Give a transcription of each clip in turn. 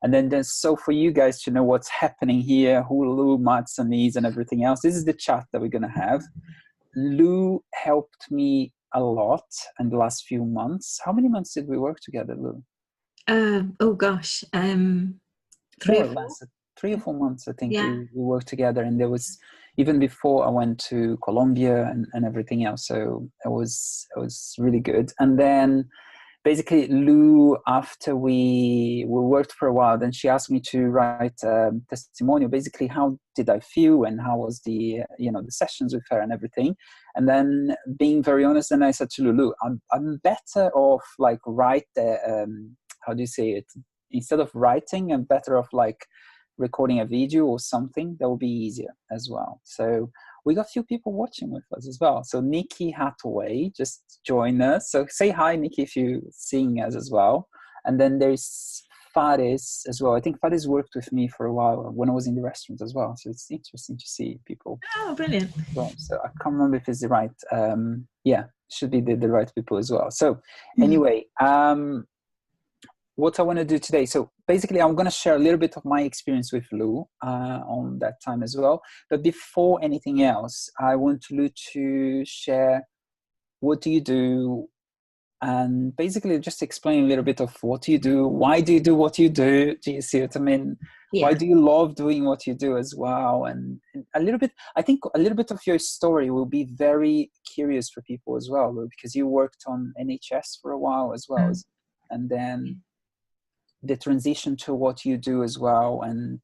And then so for you guys to know what's happening here, who Lou Matson is and everything else, this is the chat that we're going to have. Lou helped me a lot in the last few months. How many months did we work together, Lou? Oh gosh, 3 or 4. 3 or 4 months, I think. Yeah. We worked together, and there was, even before I went to Colombia and everything else. So it was really good. And then basically Lou, after we worked for a while, then she asked me to write a testimonial. Basically, how did I feel and how was the the sessions with her and everything. And then, being very honest, and I said to Lulu, I'm better off like write the how do you say it, instead of writing, I'm better off like recording a video or something that will be easier as well. So we got a few people watching with us as well. So Nikki Hathaway just joined us. So say hi, Nikki, if you're seeing us as well. And then there's Faris as well. I think Faris worked with me for a while when I was in the restaurant as well. So it's interesting to see people. Oh, brilliant. Well, so I can't remember if it's the right, should be the right people as well. So anyway, what I want to do today. So basically, I'm going to share a little bit of my experience with Lou on that time as well. But before anything else, I want Lou to share, what do you do? And basically just explain a little bit of what you do. Why do you do what you do? Do you see what I mean? Yeah. Why do you love doing what you do as well? And a little bit, I think a little bit of your story will be very curious for people as well, Lou, because you worked on NHS for a while as well. And then the transition to what you do as well, and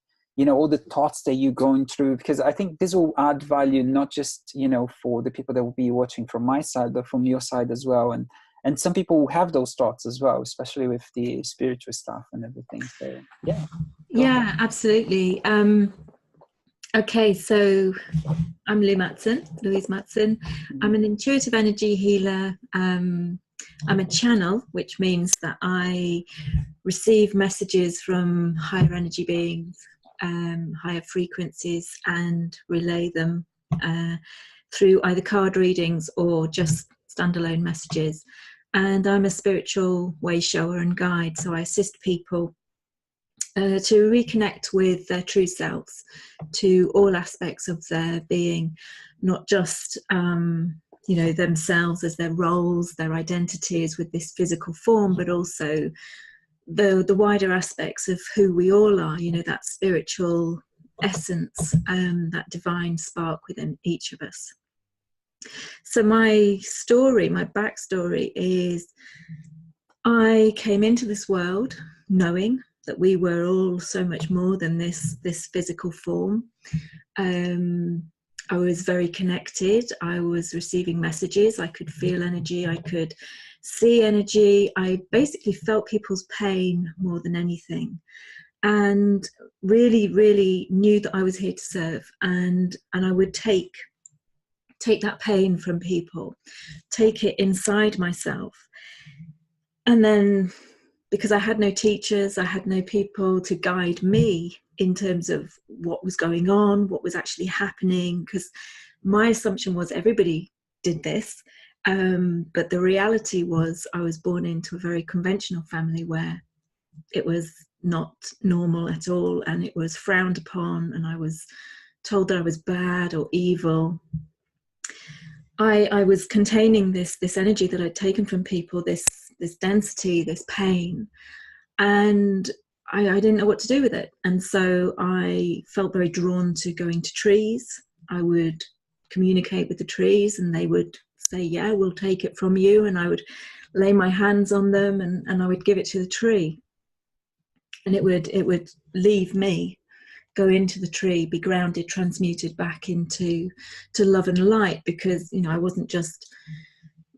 all the thoughts that you're going through, because I think this will add value not just for the people that will be watching from my side, but from your side as well, and some people will have those thoughts as well, especially with the spiritual stuff and everything. So yeah, absolutely. Okay, so I'm Louise Matson. I'm an intuitive energy healer. I'm a channel, which means that I receive messages from higher energy beings, higher frequencies, and relay them through either card readings or just standalone messages. And I'm a spiritual way shower and guide, so I assist people to reconnect with their true selves, to all aspects of their being, not just themselves as their roles, their identities with this physical form, but also the wider aspects of who we all are, that spiritual essence, that divine spark within each of us. So my backstory is, I came into this world knowing that we were all so much more than this physical form. I was very connected. I was receiving messages. I could feel energy. I could see energy. I basically felt people's pain more than anything, and really, really knew that I was here to serve. And I would take that pain from people, take it inside myself. And then, because I had no teachers, I had no people to guide me in terms of what was going on, what was actually happening, because my assumption was everybody did this. But the reality was, I was born into a very conventional family where it was not normal at all, and it was frowned upon, and I was told that I was bad or evil. I was containing this energy that I'd taken from people, this density, this pain, and I didn't know what to do with it. And so I felt very drawn to going to trees. I would communicate with the trees, and they would say, yeah, we'll take it from you. And I would lay my hands on them, and I would give it to the tree, and it would leave me, go into the tree, be grounded, transmuted back into love and light, because I wasn't just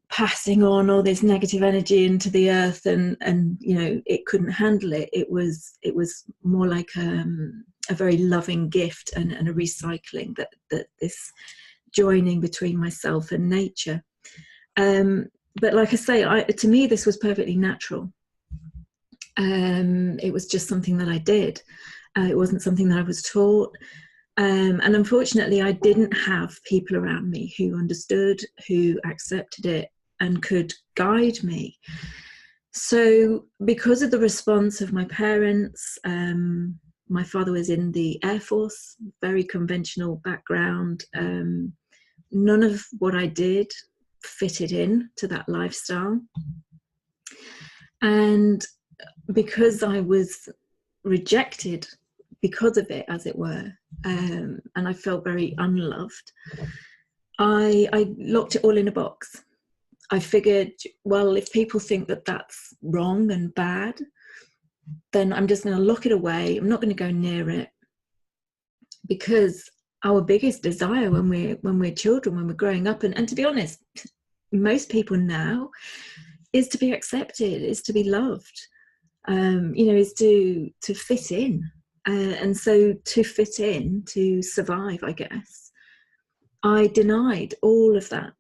passing on all this negative energy into the earth, and it couldn't handle it. It was more like a very loving gift, and a recycling, that this joining between myself and nature. But like I say, to me this was perfectly natural. It was just something that I did. It wasn't something that I was taught. And unfortunately, I didn't have people around me who understood, who accepted it, and could guide me. So because of the response of my parents, my father was in the Air Force, very conventional background. None of what I did fitted in to that lifestyle. And because I was rejected because of it, as it were, and I felt very unloved, I locked it all in a box. I figured, well, if people think that that's wrong and bad, then I'm just going to lock it away. I'm not going to go near it, because our biggest desire when we're children, when we're growing up, and to be honest, most people now, is to be accepted, is to be loved, is to fit in. And so to fit in, to survive, I guess, I denied all of that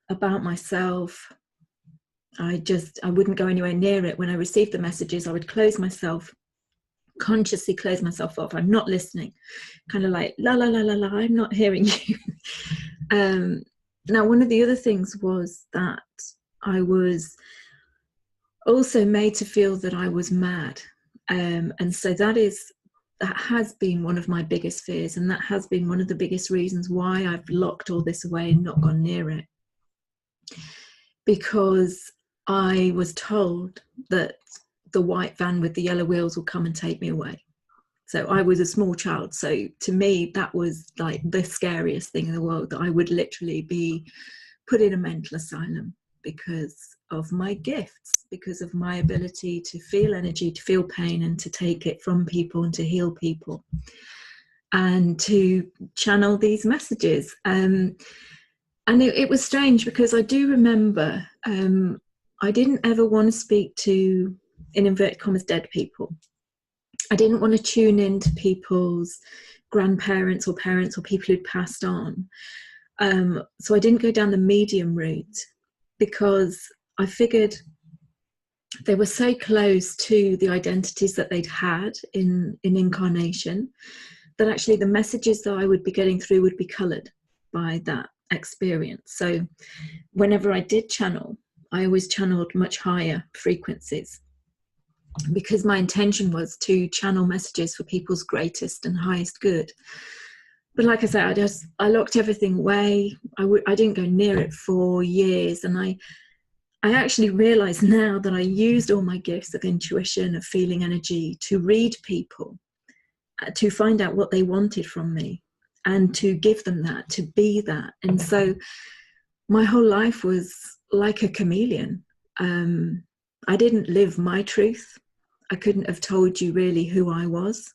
about myself. I wouldn't go anywhere near it. When I received the messages, I would consciously close myself off. I'm not listening, kind of like, la, la, la, la, la, I'm not hearing you. Now, one of the other things was that I was also made to feel that I was mad. And so that has been one of my biggest fears, and that has been one of the biggest reasons why I've locked all this away and not gone near it. Because I was told that the white van with the yellow wheels will come and take me away. So I was a small child. So to me, that was like the scariest thing in the world, that I would literally be put in a mental asylum because of my gifts, because of my ability to feel energy, to feel pain, and to take it from people and to heal people and to channel these messages. And it was strange, because I do remember I didn't ever want to speak to, in inverted commas, dead people. I didn't want to tune into people's grandparents or parents or people who'd passed on. So I didn't go down the medium route, because I figured they were so close to the identities that they'd had in incarnation, that actually the messages that I would be getting through would be coloured by that experience. So whenever I did channel, I always channeled much higher frequencies, because my intention was to channel messages for people's greatest and highest good. But like I said, I locked everything away. I didn't go near it for years. And I actually realize now that I used all my gifts of intuition, of feeling energy, to read people, to find out what they wanted from me, and to give them that, to be that. And so my whole life was like a chameleon. I didn't live my truth. I couldn't have told you really who I was,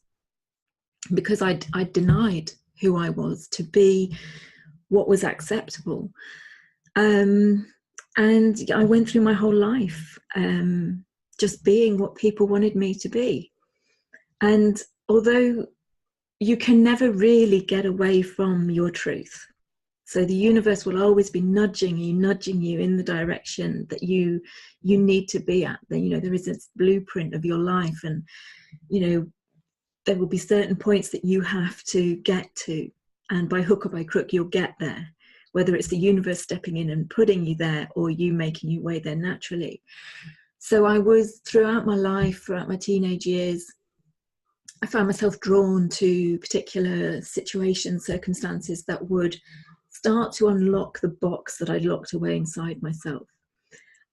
because I denied who I was to be what was acceptable. And I went through my whole life just being what people wanted me to be. And although you can never really get away from your truth, so the universe will always be nudging you in the direction that you need to be at. There is this blueprint of your life, and there will be certain points that you have to get to, and by hook or by crook you'll get there, whether it's the universe stepping in and putting you there, or you making your way there naturally. So I was, throughout my life, throughout my teenage years, I found myself drawn to particular situations, circumstances that would start to unlock the box that I'd locked away inside myself.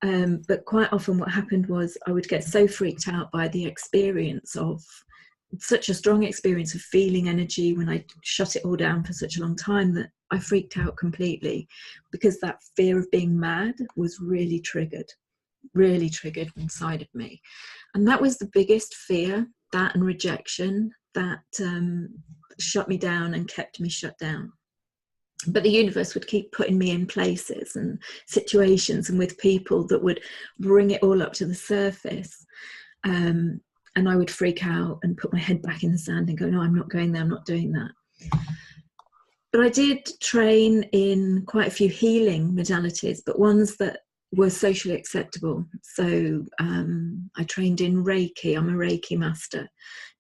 But quite often what happened was I would get so freaked out by the experience of such a strong experience of feeling energy when I shut it all down for such a long time, that I freaked out completely, because that fear of being mad was really triggered inside of me. And that was the biggest fear, that and rejection, that shut me down and kept me shut down. But the universe would keep putting me in places and situations and with people that would bring it all up to the surface. And I would freak out and put my head back in the sand and go, no, I'm not going there, I'm not doing that. But I did train in quite a few healing modalities, but ones that were socially acceptable. So I trained in Reiki. I'm a Reiki master,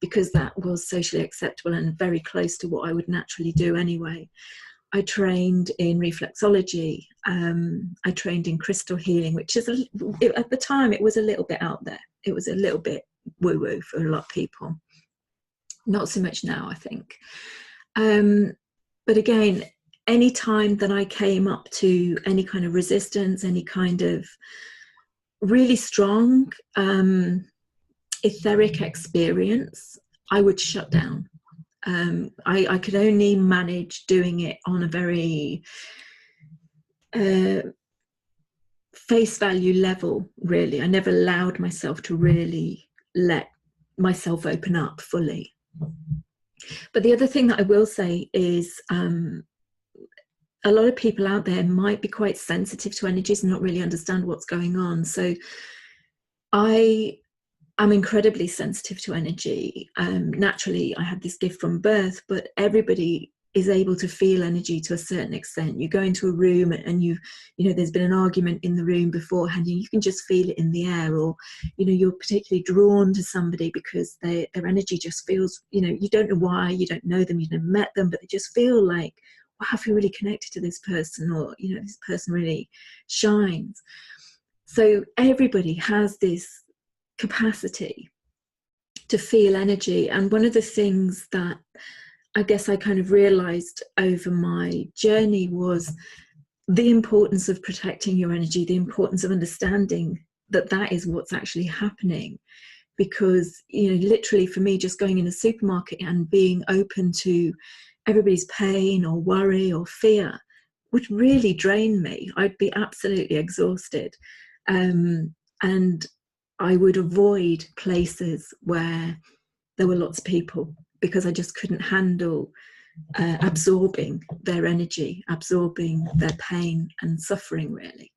because that was socially acceptable and very close to what I would naturally do anyway. I trained in reflexology. I trained in crystal healing, which is at the time it was a little bit out there. It was a little bit woo-woo for a lot of people. Not so much now, I think. But again, any time that I came up to any kind of resistance, any kind of really strong etheric experience, I would shut down. I could only manage doing it on a very face value level, really. I never allowed myself to really let myself open up fully. But the other thing that I will say is a lot of people out there might be quite sensitive to energies and not really understand what's going on. So I'm incredibly sensitive to energy. Naturally, I had this gift from birth, but everybody is able to feel energy to a certain extent. You go into a room and you know, there's been an argument in the room beforehand and you can just feel it in the air, or, you know, you're particularly drawn to somebody because their energy just feels, you know, you don't know why, you don't know them, you've never met them, but they just feel like, wow, I feel really connected to this person, or, you know, this person really shines. So everybody has this capacity to feel energy. And one of the things that I guess I kind of realized over my journey was the importance of protecting your energy, the importance of understanding that that is what's actually happening. Because, you know, literally for me, just going in a supermarket and being open to everybody's pain or worry or fear would really drain me. I'd be absolutely exhausted. And I would avoid places where there were lots of people, because I just couldn't handle absorbing their energy, absorbing their pain and suffering, really.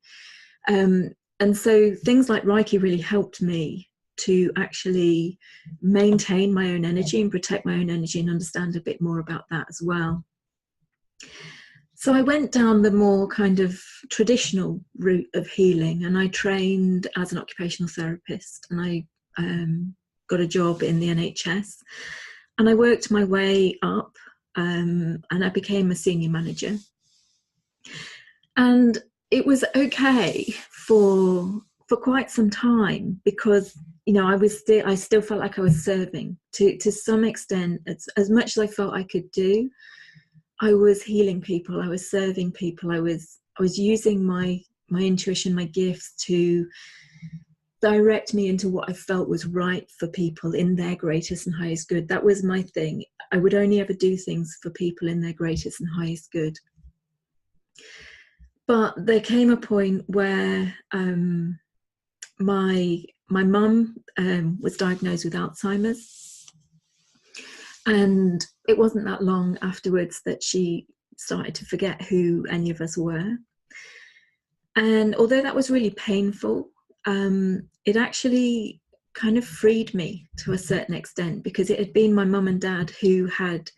And so things like Reiki really helped me to actually maintain my own energy and protect my own energy and understand a bit more about that as well. So I went down the more kind of traditional route of healing, and I trained as an occupational therapist, and I got a job in the NHS, and I worked my way up, and I became a senior manager. And it was okay for quite some time, because, you know, I still felt like I was serving to some extent. As much as I felt I could do, I was healing people, I was serving people, I was using my intuition, my gifts to direct me into what I felt was right for people in their greatest and highest good. That was my thing. I would only ever do things for people in their greatest and highest good. But there came a point where my mum was diagnosed with Alzheimer's. And it wasn't that long afterwards that she started to forget who any of us were. And although that was really painful, it actually kind of freed me to a certain extent, because it had been my mum and dad who had,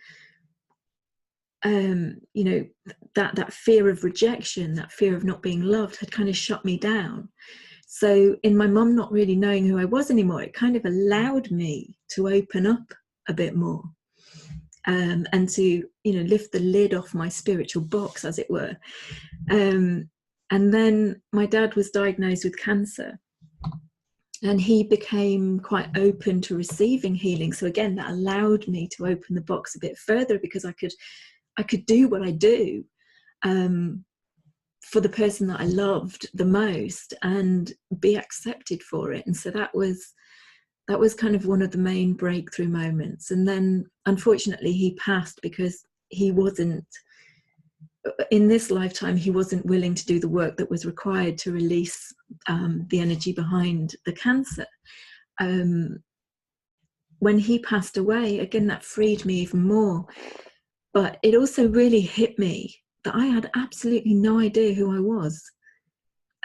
you know, that fear of rejection, that fear of not being loved had kind of shut me down. So in my mum not really knowing who I was anymore, it kind of allowed me to open up a bit more. And to, you know, lift the lid off my spiritual box, as it were. And then my dad was diagnosed with cancer, and he became quite open to receiving healing. So again, that allowed me to open the box a bit further, because I could do what I do for the person that I loved the most and be accepted for it. And so that was kind of one of the main breakthrough moments. And then unfortunately he passed, because he wasn't, in this lifetime, he wasn't willing to do the work that was required to release the energy behind the cancer. When he passed away, again, that freed me even more. But it also really hit me that I had absolutely no idea who I was.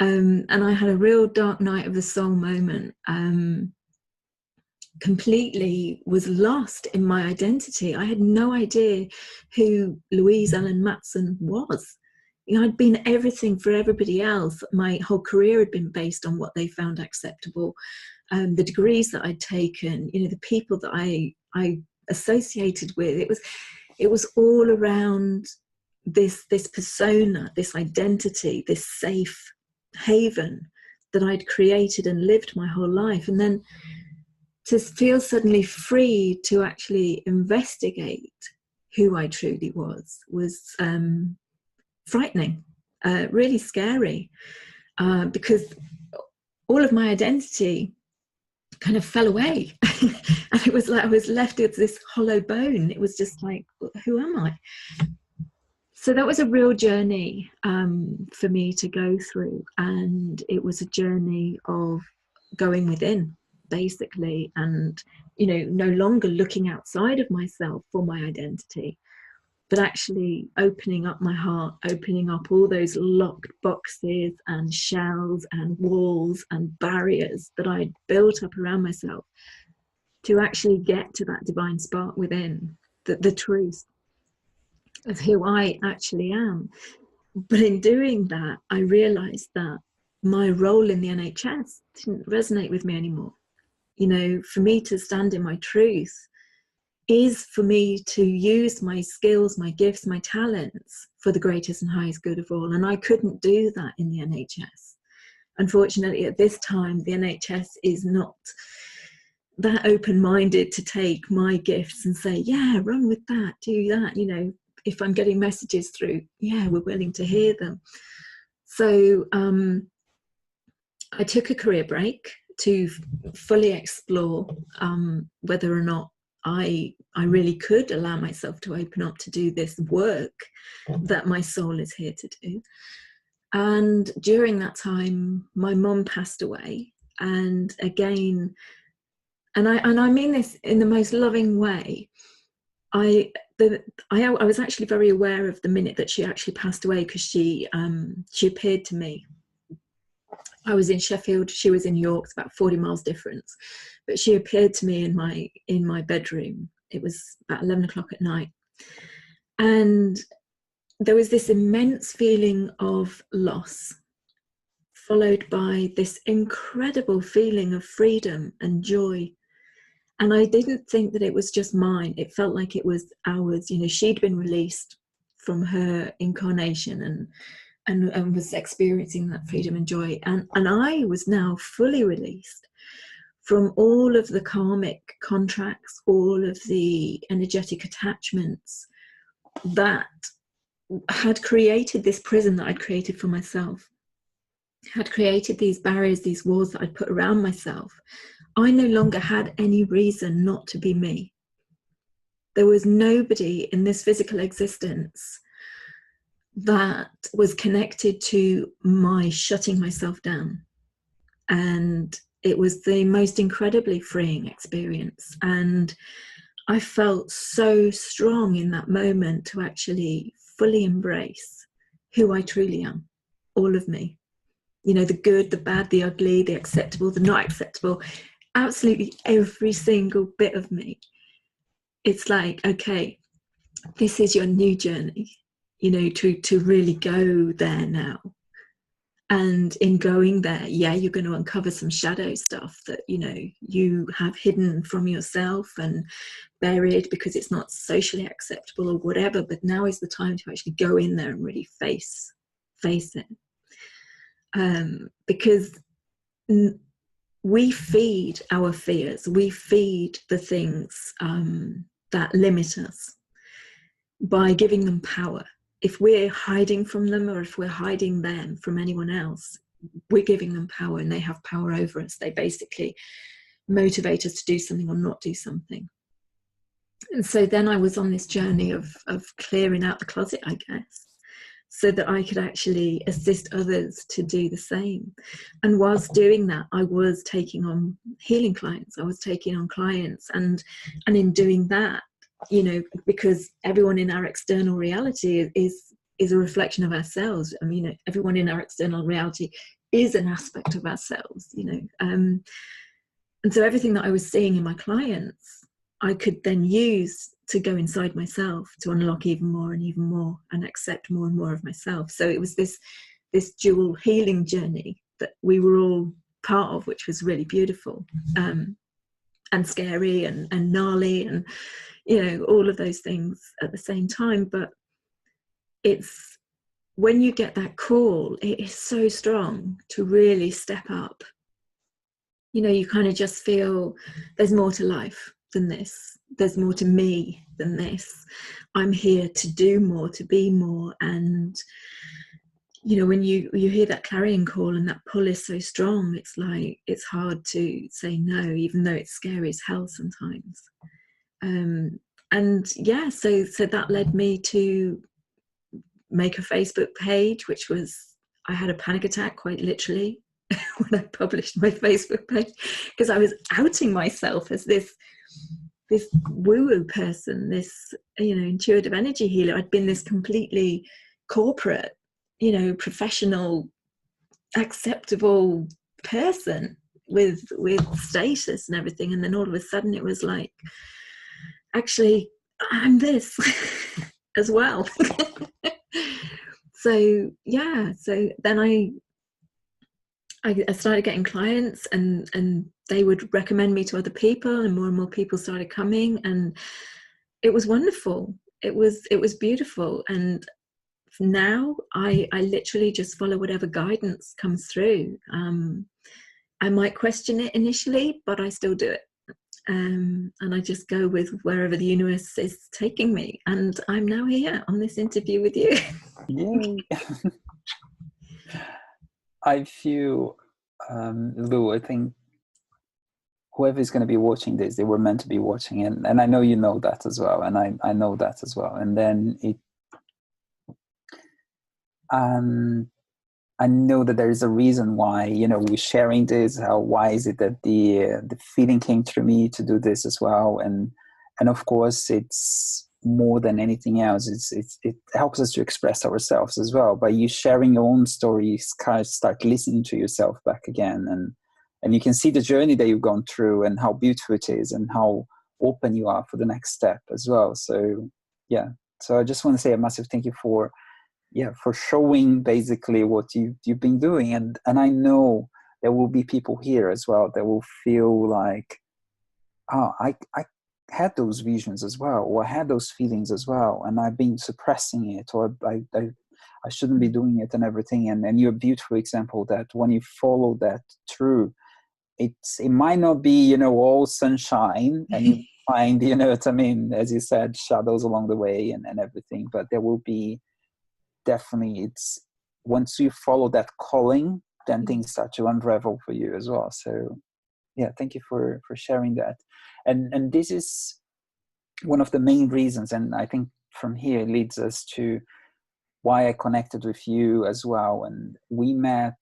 And I had a real dark night of the soul moment. Completely was lost in my identity. I had no idea who Louise Ellen Matson was. You know, I'd been everything for everybody else. My whole career had been based on what they found acceptable. The degrees that I'd taken, you know, the people that I associated with. It was all around this persona, this identity, this safe haven that I'd created and lived my whole life. And then to feel suddenly free to actually investigate who I truly was frightening, really scary, because all of my identity kind of fell away. And it was like I was left with this hollow bone. It was just like, who am I? So that was a real journey for me to go through. And it was a journey of going within, basically, and, you know, no longer looking outside of myself for my identity, but actually opening up my heart, opening up all those locked boxes and shells and walls and barriers that I'd built up around myself, to actually get to that divine spark within, the truth of who I actually am. But in doing that, I realized that my role in the NHS didn't resonate with me anymore. You know, for me to stand in my truth is for me to use my skills, my gifts, my talents for the greatest and highest good of all. And I couldn't do that in the NHS. Unfortunately, at this time, the NHS is not that open-minded to take my gifts and say, yeah, run with that, do that. You know, if I'm getting messages through, yeah, we're willing to hear them. So I took a career break to fully explore whether or not I really could allow myself to open up to do this work that my soul is here to do. And during that time, my mum passed away. And again, and I mean this in the most loving way, I was actually very aware of the minute that she actually passed away, because she appeared to me. I was in Sheffield, she was in York, it's about 40 miles difference, but she appeared to me in my bedroom. It was about 11 o'clock at night, and there was this immense feeling of loss, followed by this incredible feeling of freedom and joy. And I didn't think that it was just mine. It felt like it was ours. You know, she'd been released from her incarnation and was experiencing that freedom and joy. And I was now fully released from all of the karmic contracts, all of the energetic attachments that had created this prison that I'd created for myself, had created these barriers, these walls that I'd put around myself. I no longer had any reason not to be me. There was nobody in this physical existence that was connected to my shutting myself down. And it was the most incredibly freeing experience. And I felt so strong in that moment to actually fully embrace who I truly am, all of me. You know, the good, the bad, the ugly, the acceptable, the not acceptable, absolutely every single bit of me. It's like, okay, this is your new journey, you know, to really go there now. And in going there, yeah, you're going to uncover some shadow stuff that, you know, you have hidden from yourself and buried because it's not socially acceptable or whatever. But now is the time to actually go in there and really face it. Because we feed our fears, we feed the things that limit us by giving them power. If we're hiding from them, or if we're hiding them from anyone else, we're giving them power, and they have power over us. They basically motivate us to do something or not do something. And so then I was on this journey of clearing out the closet, I guess, so that I could actually assist others to do the same. And whilst doing that, I was taking on healing clients. I was taking on clients, and in doing that, you know, because everyone in our external reality is a reflection of ourselves. I mean, everyone in our external reality is an aspect of ourselves, you know. And so everything that I was seeing in my clients, I could then use to go inside myself to unlock even more and accept more and more of myself. So it was this dual healing journey that we were all part of, which was really beautiful, and scary and gnarly, and, you know, all of those things at the same time. But it's when you get that call, it is so strong to really step up. You know, you kind of just feel there's more to life than this. There's more to me than this. I'm here to do more, to be more. And, you know, when you hear that clarion call and that pull is so strong, it's like, it's hard to say no, even though it's scary as hell sometimes. And yeah, so that led me to make a Facebook page, which was, I had a panic attack quite literally when I published my Facebook page, because I was outing myself as this woo-woo person, this, you know, intuitive energy healer. I'd been this completely corporate, you know, professional, acceptable person with status and everything, and then all of a sudden it was like, actually, I'm this as well. So yeah, so then I started getting clients, and they would recommend me to other people, and more people started coming, and it was wonderful. It was beautiful. And now I literally just follow whatever guidance comes through. I might question it initially, but I still do it. And I just go with wherever the universe is taking me. And I'm now here on this interview with you. Yay. I feel, Lou, I think whoever is going to be watching this, they were meant to be watching it. And I know you know that as well. And I know that as well. And then I know that there is a reason why, you know, we're sharing this. Why is it that the feeling came through me to do this as well? And of course, it's more than anything else. It helps us to express ourselves as well. By you sharing your own story, you kind of start listening to yourself back again, and you can see the journey that you've gone through and how beautiful it is and how open you are for the next step as well. So yeah. So I just want to say a massive thank you for showing basically what you've been doing. And I know there will be people here as well that will feel like, oh, I had those visions as well, or I had those feelings as well, and I've been suppressing it, or I shouldn't be doing it and everything. And you're a beautiful example that when you follow that through, it might not be, you know, all sunshine, and you find, you know what I mean, as you said, shadows along the way and everything, but there will be definitely, it's once you follow that calling, then things start to unravel for you as well. So yeah, thank you for sharing that. And this is one of the main reasons, and I think from here it leads us to why I connected with you as well. And we met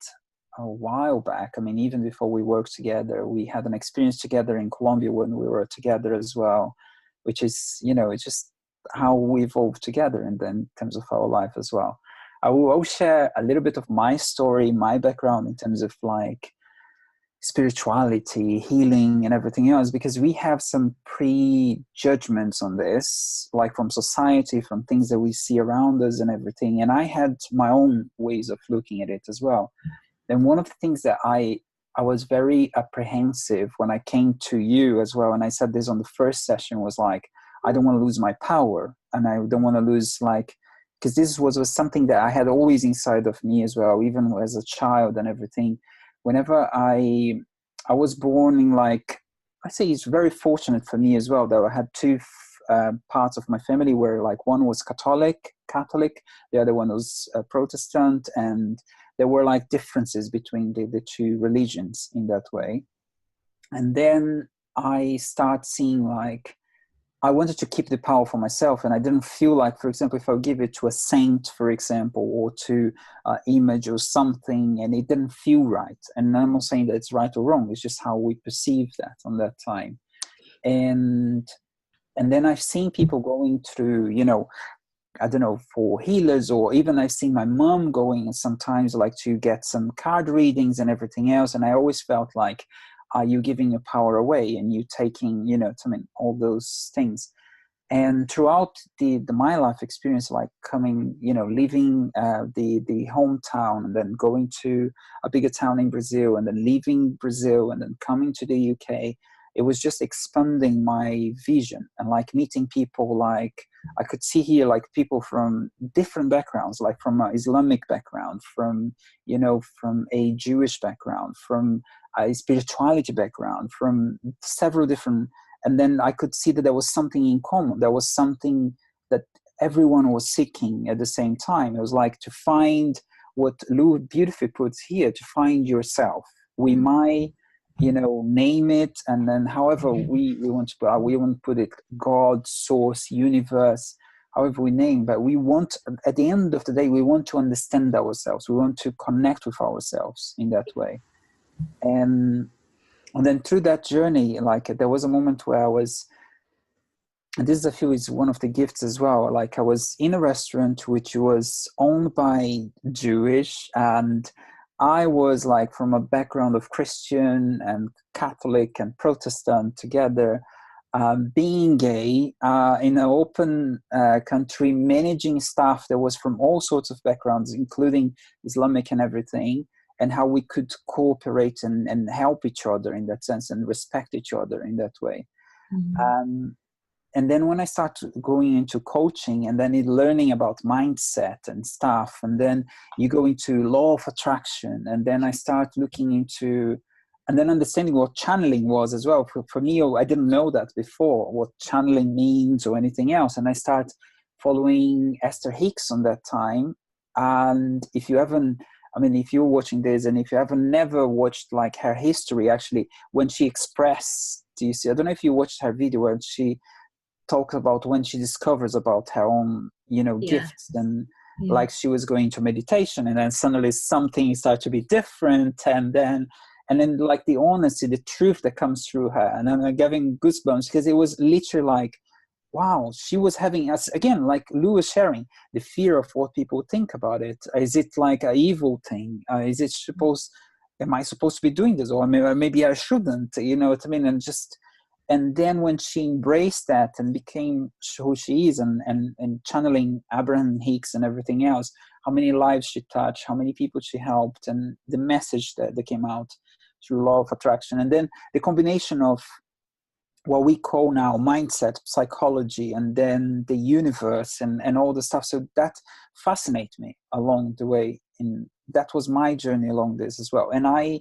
a while back. I mean, even before we worked together, we had an experience together in Colombia when we were together as well, which is, you know, it's just how we evolved together, and then in terms of our life as well. I will share a little bit of my story, my background in terms of like spirituality, healing, and everything else, because we have some prejudgments on this, like from society, from things that we see around us and everything. And I had my own ways of looking at it as well. And one of the things that I was very apprehensive when I came to you as well, and I said this on the first session, was like, I don't want to lose my power, and I don't want to lose, like, because this was something that I had always inside of me as well, even as a child and everything. Whenever I was born in, like, I say it's very fortunate for me as well, that I had two parts of my family where, like, one was Catholic, the other one was Protestant, and there were like differences between the two religions in that way. And then I start seeing, like, I wanted to keep the power for myself, and I didn't feel like, for example, if I would give it to a saint, for example, or to an image or something, and it didn't feel right. And I'm not saying that it's right or wrong, it's just how we perceive that on that time. And then I've seen people going through, you know, I don't know, for healers, or even I've seen my mom going sometimes, like, to get some card readings and everything else. And I always felt like, are you giving your power away, and you taking, you know, I mean, all those things. And throughout my life experience, like coming, you know, leaving the hometown, and then going to a bigger town in Brazil, and then leaving Brazil, and then coming to the UK, it was just expanding my vision, and like meeting people like I could see here like people from different backgrounds, like from an Islamic background, from, you know, from a Jewish background, from a spirituality background, from several different, and then I could see that there was something in common. There was something that everyone was seeking at the same time. It was like to find what Lou beautifully puts here, to find yourself. We might, you know, name it, and then however we want to put it, God, source, universe, however we name, but we want, at the end of the day, we want to understand ourselves. We want to connect with ourselves in that way. And then through that journey, like there was a moment where I was, and this is is one of the gifts as well. Like I was in a restaurant which was owned by Jewish, and I was like from a background of Christian and Catholic and Protestant together, being gay in an open country, managing staff that was from all sorts of backgrounds, including Islamic and everything, and how we could cooperate and help each other in that sense and respect each other in that way. And then when I started going into coaching and then learning about mindset and stuff, and then you go into law of attraction, and then I start looking into, and then understanding what channeling was as well. For me, I didn't know that before, what channeling means or anything else. And I start following Esther Hicks on that time. And if you haven't, I mean, if you're watching this and if you haven't never watched like her history, actually, when she expressed, you see, I don't know if you watched her video where she talks about when she discovers about her own, you know, gifts, and like she was going to meditation, and then suddenly something started to be different, and then like the honesty, the truth that comes through her, and I'm getting goosebumps because it was literally like, wow, she was having us again, like Lou was sharing, the fear of what people think about it. Is it like an evil thing? Is it supposed? Am I supposed to be doing this, or maybe I shouldn't? You know what I mean? And then when she embraced that and became who she is, and channeling Abraham Hicks and everything else, how many lives she touched, how many people she helped, and the message that came out through law of attraction. And then the combination of what we call now mindset, psychology, and then the universe and all the stuff. So that fascinated me along the way. And that was my journey along this as well. And I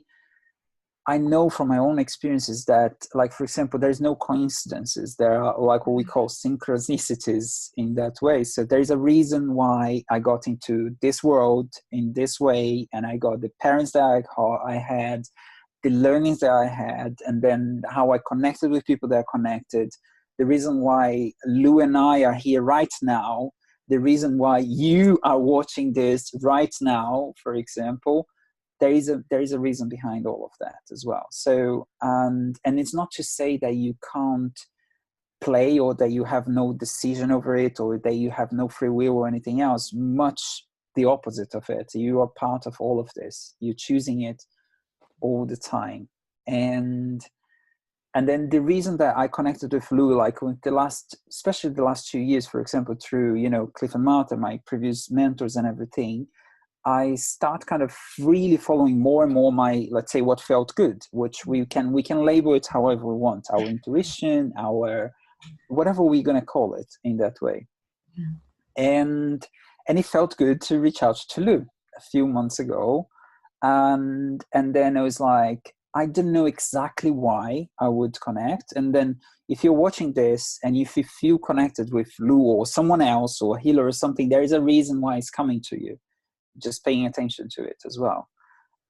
know from my own experiences that, like, for example, there's no coincidences. There are like what we call synchronicities in that way. So there's a reason why I got into this world in this way, and I got the parents that I had, the learnings that I had, and then how I connected with people that are connected. The reason why Lou and I are here right now, the reason why you are watching this right now, for example, there is a reason behind all of that as well. So, and it's not to say that you can't play, or that you have no decision over it, or that you have no free will or anything else. Much the opposite of it. You are part of all of this. You're choosing it all the time. And then the reason that I connected with Lou, like with especially the last 2 years, for example, through, you know, Cliff and Martha, my previous mentors and everything, I start kind of really following more and more my, let's say, what felt good, which we can label it however we want, our intuition, our whatever we're going to call it in that way. And it felt good to reach out to Lou a few months ago. And then it was like, I didn't know exactly why I would connect. And then if you're watching this and if you feel connected with Lou or someone else or a healer or something, there is a reason why it's coming to you. Just paying attention to it as well.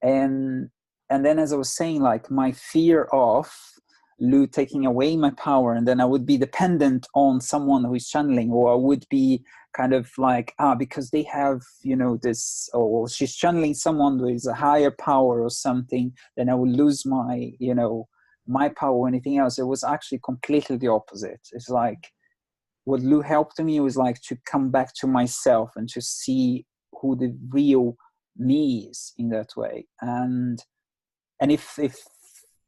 And then, as I was saying, like my fear of Lou taking away my power, and then I would be dependent on someone who is channeling, or I would be kind of like, because they have, you know, this, or she's channeling someone who is a higher power or something, then I will lose my, you know, my power or anything else. It was actually completely the opposite. It's like what Lou helped me was like to come back to myself and to see who the real me is in that way. And if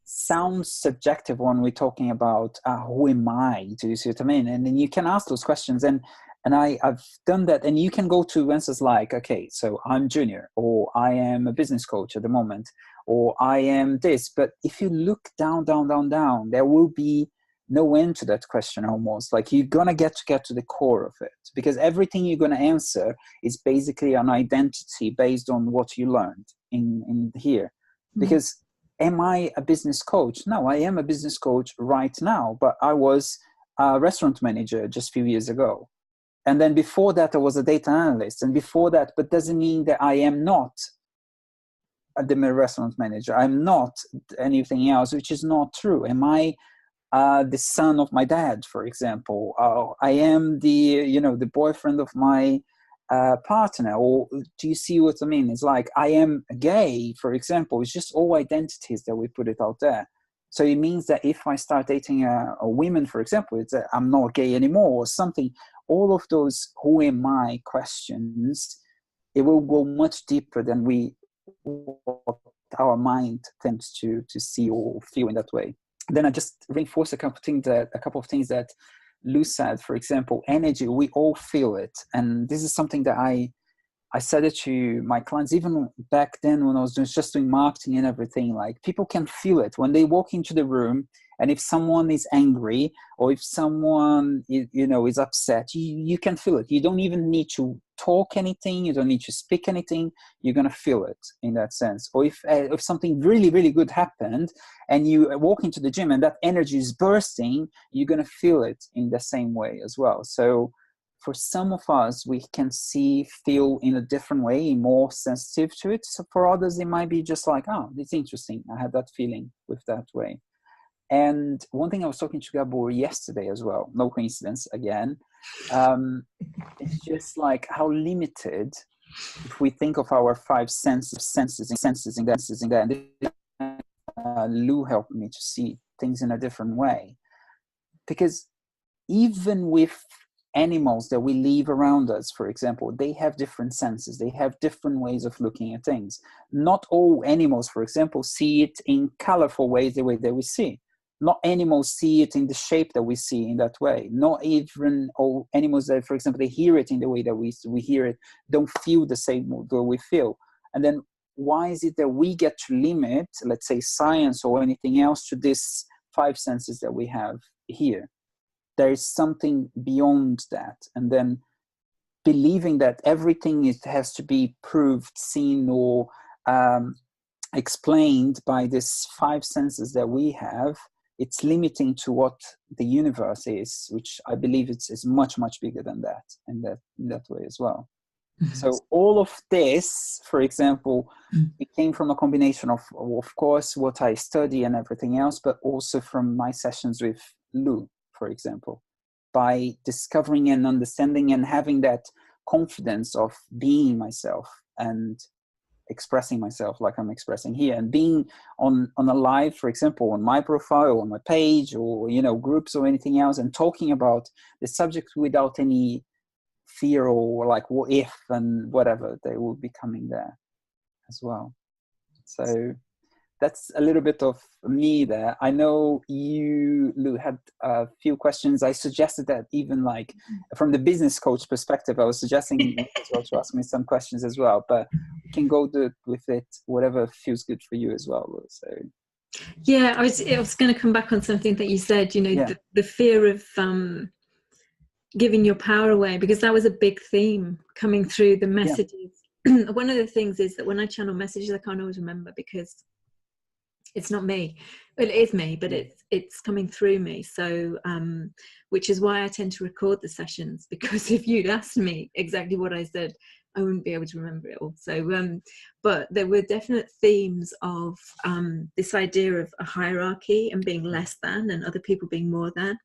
sounds subjective when we're talking about who am I, do you see what I mean? And then you can ask those questions, and I've done that, and you can go to answers like, okay, so I'm Junior, or I am a business coach at the moment, or I am this. But if you look down, there will be no end to that question almost. Like you're going to get to the core of it, because everything you're going to answer is basically an identity based on what you learned in here. Because am I a business coach? No, I am a business coach right now, but I was a restaurant manager just a few years ago. And then before that, I was a data analyst. And before that, but doesn't mean that I am not the restaurant manager. I'm not anything else, which is not true. Am I the son of my dad, for example? I am the boyfriend of my partner. Or do you see what I mean? It's like I am gay, for example. It's just all identities that we put it out there. So it means that if I start dating a woman, for example, it's I'm not gay anymore or something. All of those who am I questions, it will go much deeper than what our mind tends to see or feel in that way. Then I just reinforce a couple of things that Lou said. For example, energy, we all feel it. And this is something that I said it to my clients, even back then when I was just doing marketing and everything. Like, people can feel it when they walk into the room. And if someone is angry or if someone is upset, you can feel it. You don't even need to talk anything. You don't need to speak anything. You're going to feel it in that sense. Or if something really, really good happened and you walk into the gym and that energy is bursting, you're going to feel it in the same way as well. So for some of us, we can feel in a different way, more sensitive to it. So for others, it might be just like, oh, it's interesting. I had that feeling with that way. And one thing I was talking to Gabor yesterday as well, no coincidence again, it's just like how limited, if we think of our five senses in that, Lou helped me to see things in a different way. Because even with animals that we leave around us, for example, they have different senses. They have different ways of looking at things. Not all animals, for example, see it in colorful ways the way that we see. Not animals see it in the shape that we see in that way. Not even all animals that, for example, they hear it in the way that we hear it, don't feel the same way we feel. And then why is it that we get to limit, let's say, science or anything else to these five senses that we have here? There is something beyond that. And then believing that everything has to be proved, seen, or explained by these five senses that we have, it's limiting to what the universe is, which I believe is much, much bigger than that, in that way as well. So all of this, for example, it came from a combination of course, what I study and everything else, but also from my sessions with Lou, for example, by discovering and understanding and having that confidence of being myself and expressing myself like I'm expressing here, and being on a live, for example, on my profile, on my page, or groups or anything else, and talking about the subject without any fear or like what if and whatever, they will be coming there as well. So that's a little bit of me there. I know you, Lou, had a few questions. I suggested that even like from the business coach perspective, I was suggesting as well to ask me some questions as well, but we can go with it, whatever feels good for you as well, Lou. So yeah, I was going to come back on something that you said, the fear of giving your power away, because that was a big theme coming through the messages. Yeah. One of the things is that when I channel messages, I can't always remember because it's not me. Well, it is me, but it's coming through me. So, which is why I tend to record the sessions, because if you'd asked me exactly what I said, I wouldn't be able to remember it all. So, but there were definite themes of this idea of a hierarchy and being less than, and other people being more than.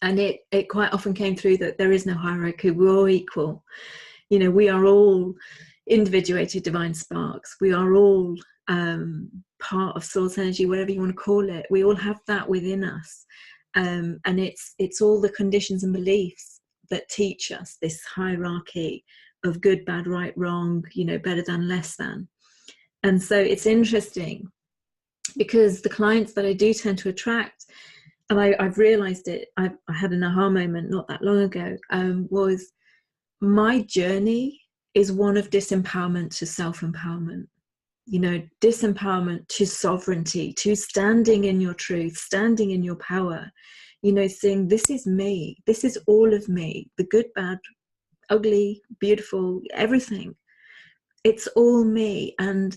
And it quite often came through that there is no hierarchy. We're all equal. We are all individuated divine sparks. We are all part of source energy, whatever you want to call it. We all have that within us. And it's all the conditions and beliefs that teach us this hierarchy of good, bad, right, wrong, better than, less than. And so it's interesting because the clients that I do tend to attract, and I've realized it, I had an aha moment not that long ago, was my journey is one of disempowerment to self-empowerment. disempowerment to sovereignty, to standing in your truth, standing in your power, saying, this is me, this is all of me, the good, bad, ugly, beautiful, everything. It's all me. And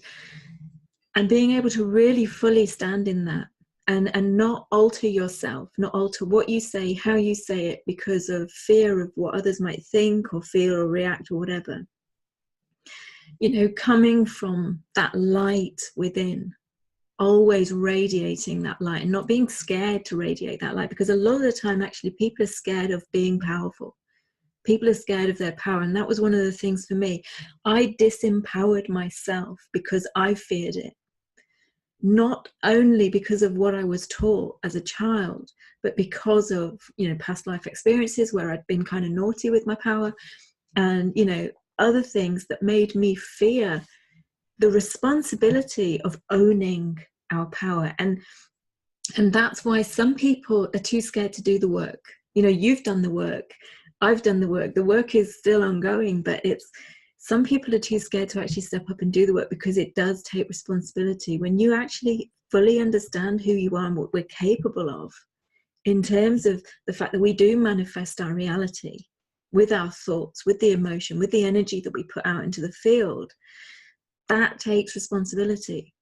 being able to really fully stand in that, and not alter yourself, not alter what you say, how you say it, because of fear of what others might think or feel or react or whatever. Coming from that light within, always radiating that light, and not being scared to radiate that light, because a lot of the time actually people are scared of being powerful. People are scared of their power. And that was one of the things for me. I disempowered myself because I feared it. Not only because of what I was taught as a child, but because of, past life experiences where I'd been kind of naughty with my power, and, other things that made me fear the responsibility of owning our power. And that's why some people are too scared to do the work. You've done the work. I've done the work. The work is still ongoing, but some people are too scared to actually step up and do the work, because it does take responsibility. When you actually fully understand who you are and what we're capable of, in terms of the fact that we do manifest our reality with our thoughts, with the emotion, with the energy that we put out into the field, that takes responsibility.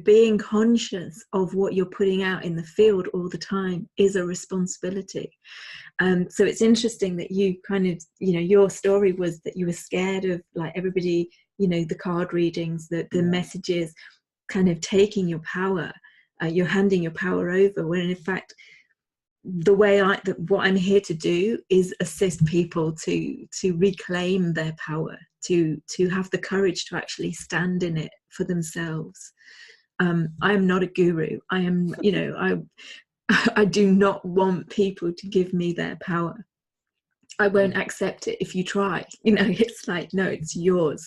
Being conscious of what you're putting out in the field all the time is a responsibility. So it's interesting that you kind of, your story was that you were scared of, like, everybody, the card readings, the messages kind of taking your power, you're handing your power over, when in fact what I'm here to do is assist people to reclaim their power, to have the courage to actually stand in it for themselves. I am not a guru. I am, I do not want people to give me their power. I won't accept it if you try. It's like, no, it's yours.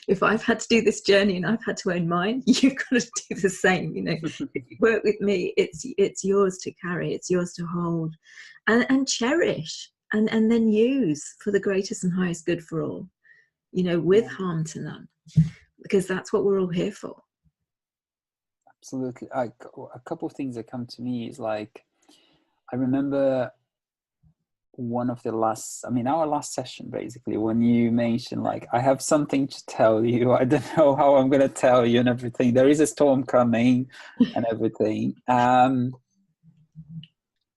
If I've had to do this journey and I've had to own mine, you've got to do the same. If you work with me, it's yours to carry, it's yours to hold, and cherish, and then use for the greatest and highest good for all, with harm to none, because that's what we're all here for. Absolutely. A couple of things that come to me is, like, I remember our last session, basically, when you mentioned, like, I have something to tell you, I don't know how I'm going to tell you and everything, there is a storm coming and everything. And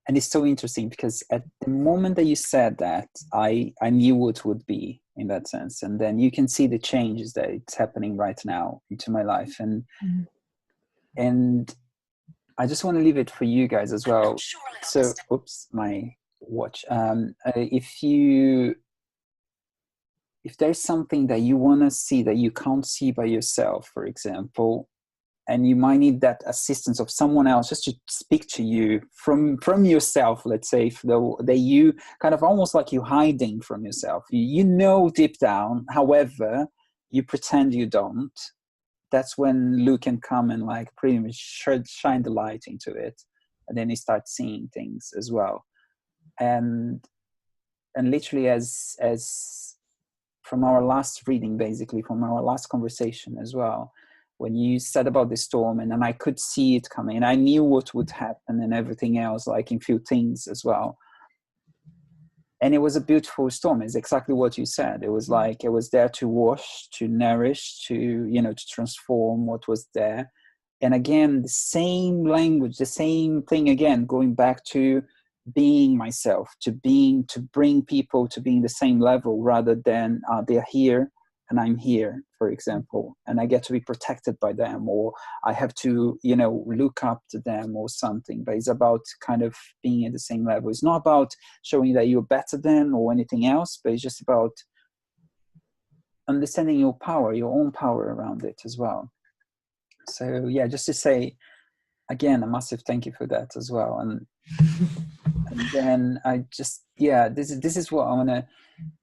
it's so interesting, because at the moment that you said that, I knew what would be, in that sense. And then you can see the changes that it's happening right now into my life. And I just want to leave it for you guys as well. So, oops, my watch. If there's something that you want to see that you can't see by yourself, for example, and you might need that assistance of someone else just to speak to you from yourself, let's say, that you kind of almost like you hiding from yourself, deep down, however you pretend you don't, that's when Lou can come and, like, pretty much shine the light into it, and then you start seeing things as well. And literally, as from our last reading, basically from our last conversation as well, when you said about the storm, and then I could see it coming, and I knew what would happen and everything else, like in few things as well. And it was a beautiful storm. It's exactly what you said. It was like, it was there to wash, to nourish, to transform what was there. And again, the same language, the same thing again, going back to being myself, to bring people to being the same level, rather than they're here and I'm here, for example, and I get to be protected by them, or I have to, look up to them or something. But it's about kind of being at the same level. It's not about showing that you're better than or anything else, but it's just about understanding your power, your own power around it as well. So yeah, just to say again, a massive thank you for that as well. And then I just, this is what I want to,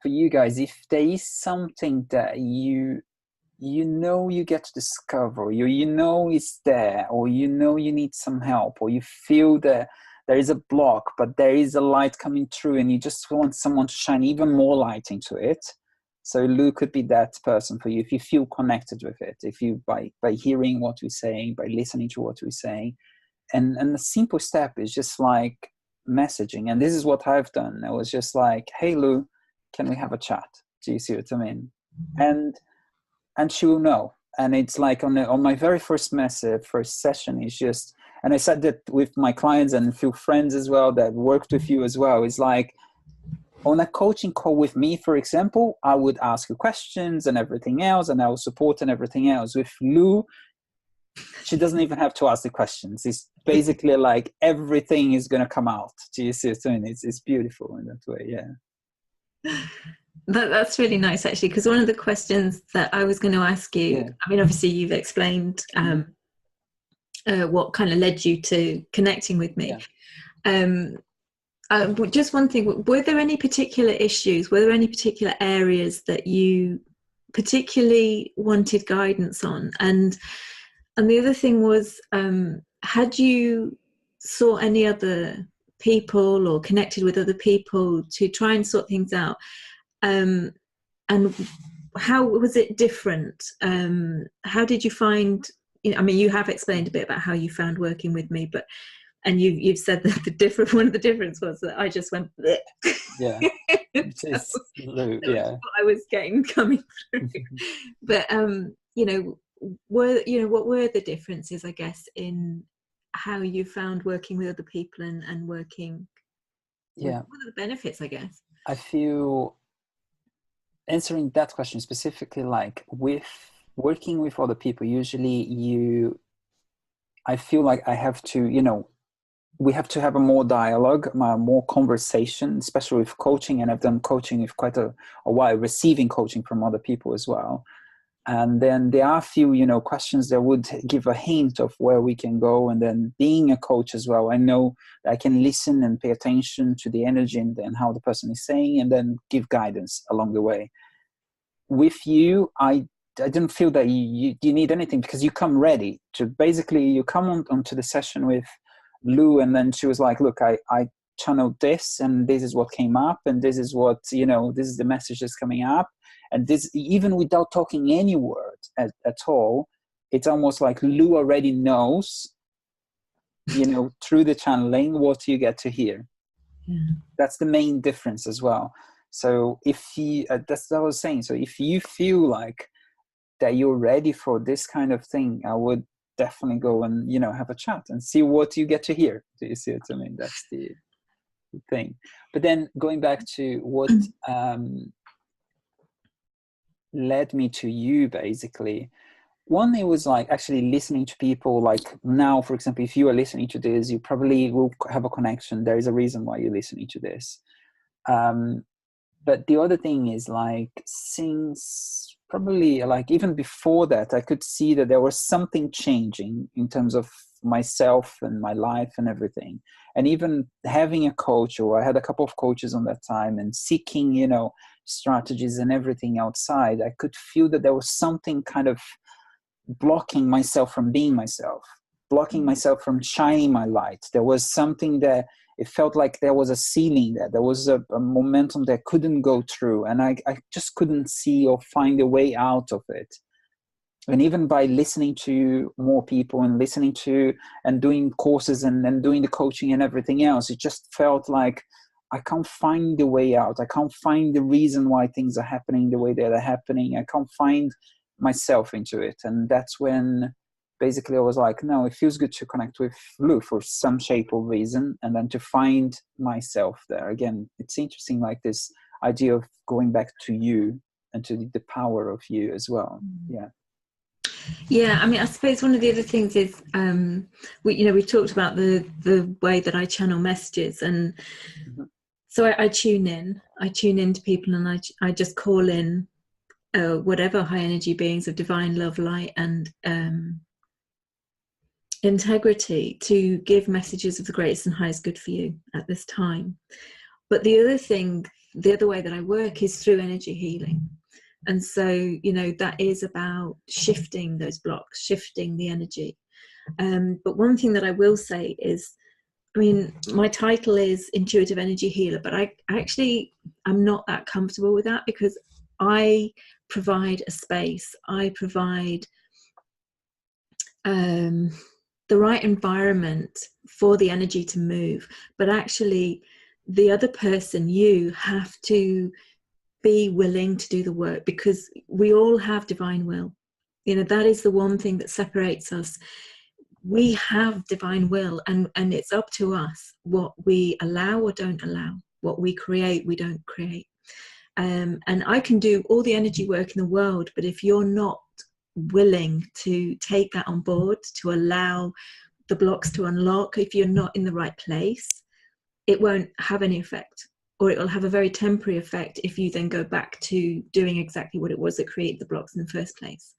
for you guys, if there is something that you get to discover, it's there, or you need some help, or you feel that there is a block, but there is a light coming through, and you just want someone to shine even more light into it, So Lou could be that person for you if you feel connected with it, if you by hearing what we're saying, by listening to what we're saying. And the simple step is just like messaging. And this is what I've done. I was just like, hey Lou, can we have a chat? Do you see what I mean? And she will know. And it's like on my very first session, it's just, and I said that with my clients and a few friends as well that worked with you as well. It's like, on a coaching call with me, for example, I would ask you questions and everything else, and I will support and everything else. With Lou, she doesn't even have to ask the questions. It's basically like everything is going to come out. Do you see what I mean? It's beautiful in that way, yeah. That's really nice, actually, because one of the questions that I was going to ask you, yeah. I mean, obviously you've explained what kind of led you to connecting with me. Yeah. Just one thing, were there any particular issues, were there any particular areas that you particularly wanted guidance on? And the other thing was, had you sought any other people or connected with other people to try and sort things out? And how was it different? How did you find, I mean, you have explained a bit about how you found working with me, but and you've said that one of the difference was that I just went bleh. Yeah. Just, yeah. What I was getting coming through. But what were the differences, I guess, in how you found working with other people and working? Yeah. What are the benefits, I guess? I feel answering that question specifically, like with working with other people, usually I feel like I have to, we have to have a more dialogue, more conversation, especially with coaching. And I've done coaching with quite a while, receiving coaching from other people as well. And then there are a few, questions that would give a hint of where we can go. And then being a coach as well, I know that I can listen and pay attention to the energy and how the person is saying, and then give guidance along the way. With you, I didn't feel that you need anything, because you come ready to basically, you come onto the session with Lou, and then she was like, look, I channeled this, and this is what came up, and this is what, this is the message that's coming up. And this, even without talking any word at all, it's almost like Lou already knows, through the channeling, what you get to hear. Yeah. That's the main difference as well. So if that's what I was saying. So if you feel like that you're ready for this kind of thing, I would definitely go and have a chat and see what you get to hear. Do you see what I mean? That's the thing. But then going back to what led me to you, basically, one, it was like actually listening to people. Like now, for example, if you are listening to this, you probably will have a connection. There is a reason why you're listening to this. But the other thing is, like, since probably like even before that, I could see that there was something changing in terms of myself and my life and everything. And even having a coach, or I had a couple of coaches on that time, and seeking, strategies and everything outside, I could feel that there was something kind of blocking myself from being myself, blocking myself from shining my light. There was something that it felt like there was a ceiling there. There was a momentum that couldn't go through, and I just couldn't see or find a way out of it. And even by listening to more people and listening to and doing courses and doing the coaching and everything else, it just felt like I can't find the way out. I can't find the reason why things are happening the way that they're happening. I can't find myself into it. And that's when basically I was like, no, it feels good to connect with Lou for some shape or reason, and then to find myself there. Again, it's interesting, like this idea of going back to you and to the power of you as well. Yeah. Yeah, I mean, I suppose one of the other things is, we talked about the way that I channel messages, and so I tune in to people, and I just call in whatever high energy beings of divine love, light, and integrity to give messages of the greatest and highest good for you at this time. But the other way that I work is through energy healing. And so, that is about shifting those blocks, shifting the energy. But one thing that I will say is, I mean, my title is Intuitive Energy Healer, but I'm not that comfortable with that, because I provide a space, I provide the right environment for the energy to move, but actually the other person, you have to be willing to do the work, because we all have divine will. You know, that is the one thing that separates us. We have divine will, and it's up to us what we allow or don't allow, what we create, we don't create. And I can do all the energy work in the world, but if you're not willing to take that on board, to allow the blocks to unlock, if you're not in the right place, it won't have any effect, or it will have a very temporary effect if you then go back to doing exactly what it was that created the blocks in the first place.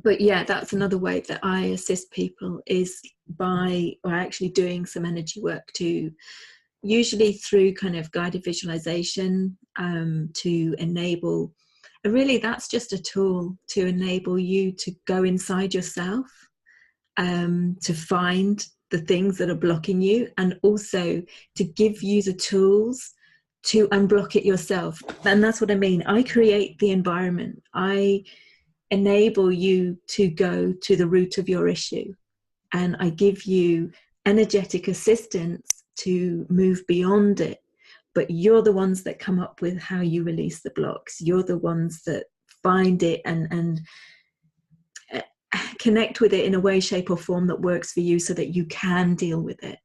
But yeah, that's another way that I assist people, is by actually doing some energy work, to usually through kind of guided visualization, to enable, and really that's just a tool to enable you to go inside yourself, to find the things that are blocking you, and also to give you the tools to unblock it yourself. And that's what I mean. I create the environment. I enable you to go to the root of your issue, and I give you energetic assistance to move beyond it. But you're the ones that come up with how you release the blocks. You're the ones that find it and connect with it in a way, shape or form that works for you, so that you can deal with it.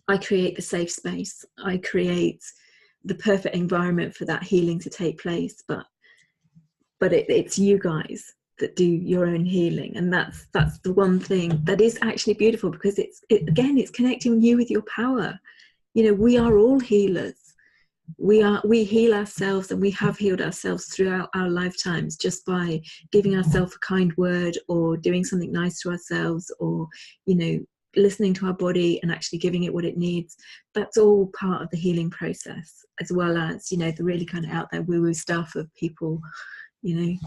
I create the safe space. I create the perfect environment for that healing to take place. But it's you guys that do your own healing, and that's the one thing that is actually beautiful, because it's connecting you with your power. You know, we are all healers. We heal ourselves, and we have healed ourselves throughout our lifetimes, just by giving ourselves a kind word, or doing something nice to ourselves, or, you know, listening to our body and actually giving it what it needs. That's all part of the healing process, as well as, you know, the really kind of out there woo-woo stuff of people, you know,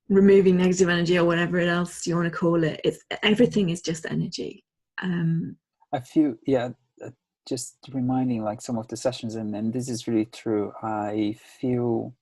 removing negative energy or whatever else you want to call it. It's everything is just energy. I feel, yeah, just reminding like some of the sessions, and this is really true. I feel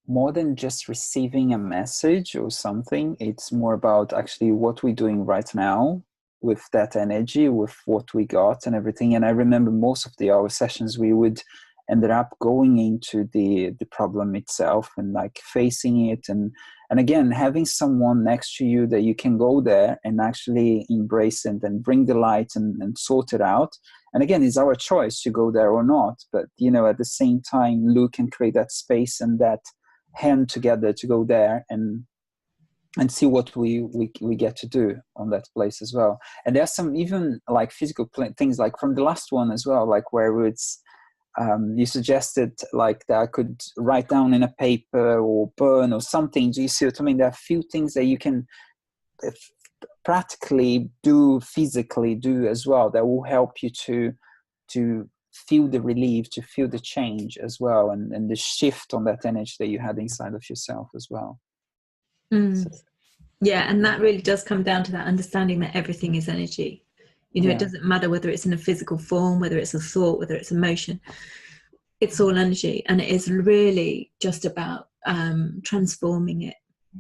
more than just receiving a message or something, it's more about actually what we're doing right now with that energy, with what we got and everything. And I remember most of our sessions, we would ended up going into the problem itself and like facing it, and again having someone next to you that you can go there and actually embrace it and bring the light and sort it out. And again, it's our choice to go there or not, but you know, at the same time, look and create that space and that hand together to go there and see what we get to do on that place as well. And there's some even like physical things, like from the last one as well, like where it's you suggested like that I could write down in a paper or burn or something. Do you see what I mean? There are a few things that you can practically do, physically do as well, that will help you to feel the relief, to feel the change as well, and the shift on that energy that you had inside of yourself as well. So, yeah, and that really does come down to that understanding that everything is energy. You know, It doesn't matter whether it's in a physical form, whether it's a thought, whether it's emotion. It's all energy, and it is really just about transforming it.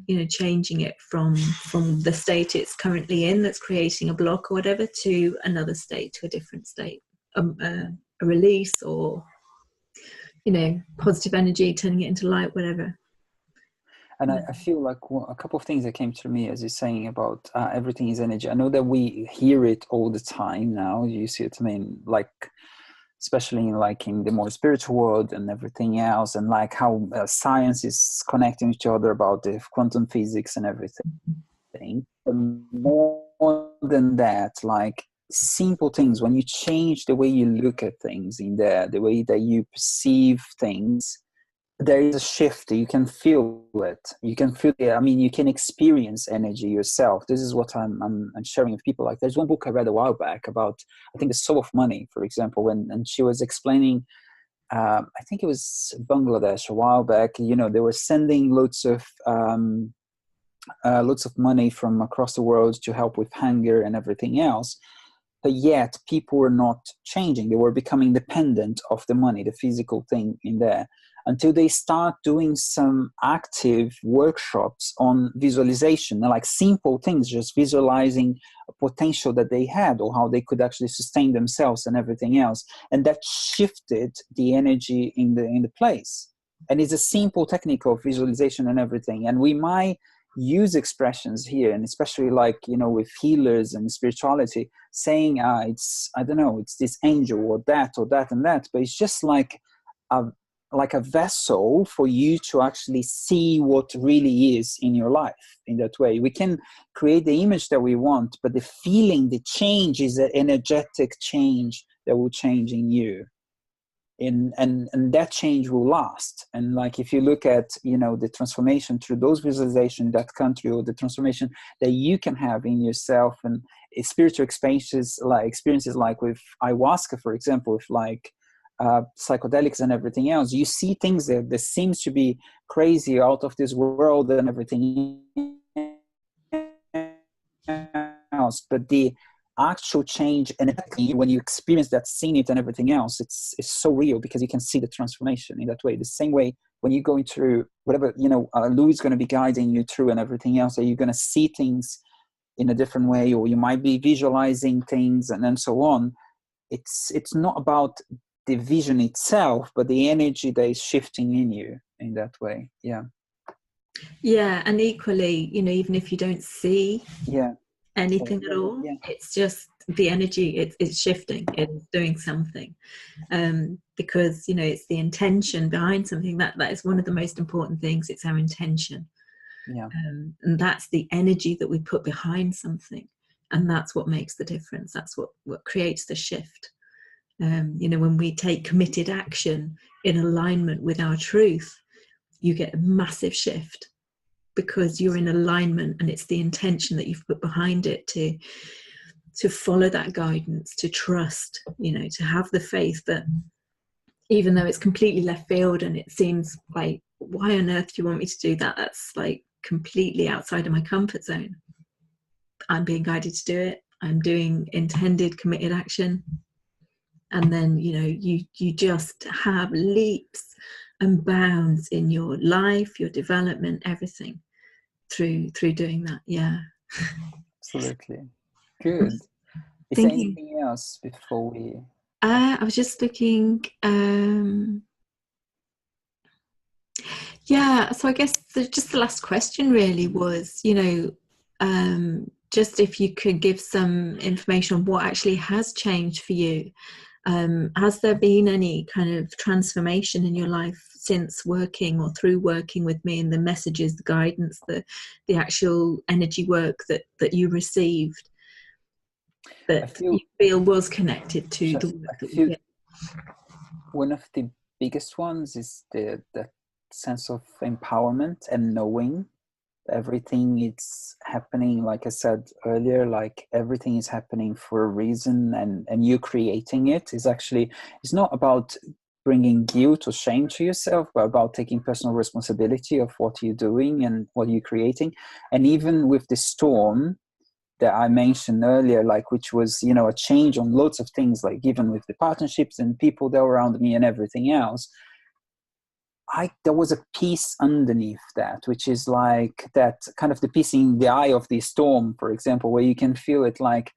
You know, changing it from the state it's currently in, that's creating a block or whatever, to another state, to a different state, a release, or, you know, positive energy, turning it into light, whatever. And I feel like a couple of things that came to me as you're saying about everything is energy. I know that we hear it all the time now. You see what I mean? Like, especially in the more spiritual world and everything else, and like how science is connecting each other about the quantum physics and everything. But more than that, like simple things, when you change the way you look at things in there, the way that you perceive things, there is a shift. You can feel it. You can feel it. I mean, you can experience energy yourself. This is what I'm sharing with people. Like, there's one book I read a while back about, I think, The Soul of Money, for example, and she was explaining, I think it was Bangladesh a while back. You know, they were sending lots of money from across the world to help with hunger and everything else. but yet people were not changing. They were becoming dependent of the money, the physical thing in there, until they start doing some active workshops on visualization, like simple things, just visualizing a potential that they had or how they could actually sustain themselves and everything else. And that shifted the energy in the place. And it's a simple technique of visualization and everything. And we might use expressions here, and especially like, you know, with healers and spirituality, saying it's, I don't know, it's this angel or that and that, but it's just like a vessel for you to actually see what really is in your life. In that way, we can create the image that we want, but the feeling, the change is an energetic change that will change in you. And that change will last. And like, if you look at, you know, the transformation through those visualizations, that country, or the transformation that you can have in yourself, and spiritual experiences like with ayahuasca, for example, with like psychedelics and everything else, you see things that seems to be crazy, out of this world and everything else, but the actual change, and when you experience that, seeing it and everything else, it's so real, because you can see the transformation in that way. The same way when you're going through whatever, you know, Lou is going to be guiding you through and everything else, that you're going to see things in a different way, or you might be visualizing things and then so on. It's not about the vision itself, but the energy that is shifting in you in that way. Yeah, and equally, you know, even if you don't see anything at all, it's just the energy, it's shifting, it's doing something, because, you know, it's the intention behind something. That is one of the most important things. It's our intention, and that's the energy that we put behind something, and that's what makes the difference. That's what creates the shift. You know, when we take committed action in alignment with our truth, you get a massive shift, because you're in alignment, and it's the intention that you've put behind it to follow that guidance, to trust, you know, to have the faith that even though it's completely left field and it seems like, why on earth do you want me to do that? That's like completely outside of my comfort zone. I'm being guided to do it. I'm doing intended, committed action. And then, you know, you just have leaps and bounds in your life, your development, everything through doing that. Absolutely. Good. Is there anything else before we I was just looking, so I guess just the last question really was, you know, just if you could give some information on what actually has changed for you. Has there been any kind of transformation in your life since working or through working with me, and the messages, the guidance, the actual energy work that you received, that you feel was connected to the work that we did? One of the biggest ones is the sense of empowerment and knowing everything is happening, like I said earlier, like everything is happening for a reason, and you creating it is actually, it's not about bringing guilt or shame to yourself, but about taking personal responsibility of what you're doing and what you're creating. And even with the storm that I mentioned earlier, like, which was, you know, a change on loads of things, like even with the partnerships and people that were around me and everything else, there was a peace underneath that, which is like that kind of the peace in the eye of the storm, for example, where you can feel it like,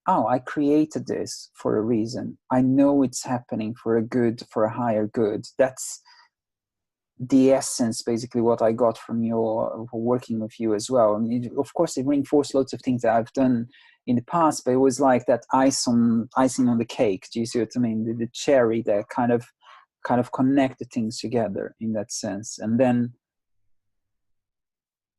oh, I created this for a reason. I know it's happening for a good, for a higher good. That's the essence, basically, what I got from your working with you as well. I mean, of course, it reinforced lots of things that I've done in the past, but it was like that icing on the cake. Do you see what I mean? The cherry that kind of connect the things together in that sense. And then,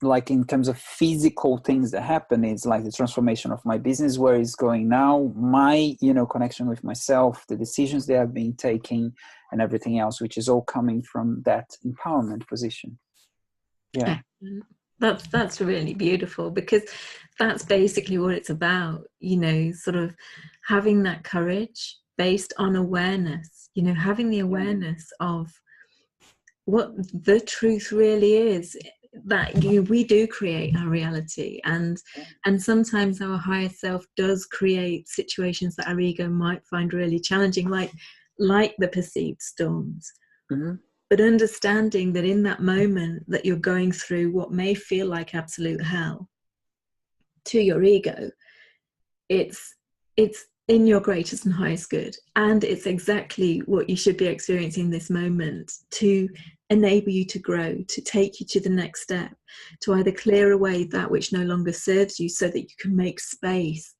like, in terms of physical things that happen, it's like the transformation of my business, where it's going now, my, you know, connection with myself, the decisions that I've been taking and everything else, which is all coming from that empowerment position. That's really beautiful, because that's basically what it's about, you know, sort of having that courage based on awareness, you know, having the awareness of what the truth really is, that we do create our reality, and sometimes our higher self does create situations that our ego might find really challenging, like the perceived storms. Mm-hmm. But understanding that in that moment that you're going through what may feel like absolute hell, to your ego, it's in your greatest and highest good, and it's exactly what you should be experiencing this moment to enable you to grow, to take you to the next step, to either clear away that which no longer serves you so that you can make space,